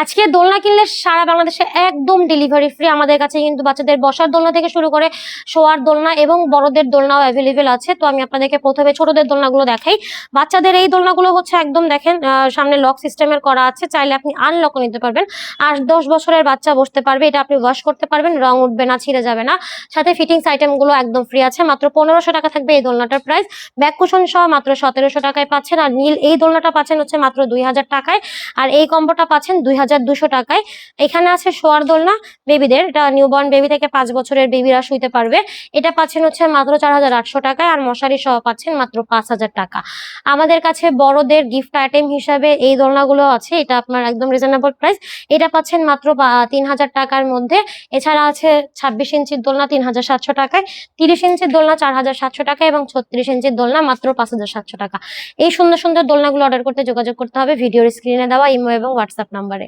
আজকে দোলনা কিনলে সারা বাংলাদেশে একদম ডেলিভারি ফ্রি। আমাদের কাছে কিন্তু বাচ্চাদের বসার দোলনা থেকে শুরু করে শোয়ার দোলনা এবং বড়দের দোলনাও অ্যাভেলেবেল আছে। তো আমি আপনাদেরকে প্রথমে ছোটদের দোলনাগুলো দেখাই। বাচ্চাদের এই দোলনাগুলো হচ্ছে একদম দেখেন সামনে লক সিস্টেমের করা আছে, চাইলে আপনি আনলকও নিতে পারবেন। 8-10 বছরের বাচ্চা বসতে পারবে, এটা আপনি ওয়াশ করতে পারবেন, রং উঠবে না, ছিঁড়ে যাবে না। সাথে ফিটিংস আইটেম গুলো একদম ফ্রি আছে। মাত্র 1500 টাকা থাকবে এই দোলনাটার প্রাইস। ব্যাক কুশন সহ মাত্র 1700 টাকায় পাচ্ছেন। আর নীল এই দোলনাটা পাচ্ছেন হচ্ছে মাত্র 2000 টাকায়। আর এই কম্বোটা পাচ্ছেন 2200 টাকায়। এখানে আছে শোয়ার দোলনা বেবিদের, এটা নিউবর্ন বেবি থেকে 5 বছরের বেবিরা শুইতে পারবে। এটা পাচ্ছেন হচ্ছে মাত্র 4800 টাকায়। আর মশারি সহ পাচ্ছেন মাত্র 5000 টাকা। আমাদের কাছে বড়দের গিফট আইটেম হিসাবে এই দোলনাগুলো আছে, এটা আপনার একদম রিজনেবল প্রাইস। এটা পাচ্ছেন মাত্র 3000 টাকার মধ্যে। এছাড়া আছে 26 ইঞ্চির দোলনা 3700 টাকায়, 30 ইঞ্চির দোলনা 4700 টাকা এবং 36 ইঞ্চির দোলনা মাত্র 5700 টাকা। এই সুন্দর সুন্দর দোলনাগুলো অর্ডার করতে যোগাযোগ করতে হবে ভিডিওর স্ক্রিনে দেওয়া ইমো এবং হোয়াটসঅ্যাপ নাম্বারে।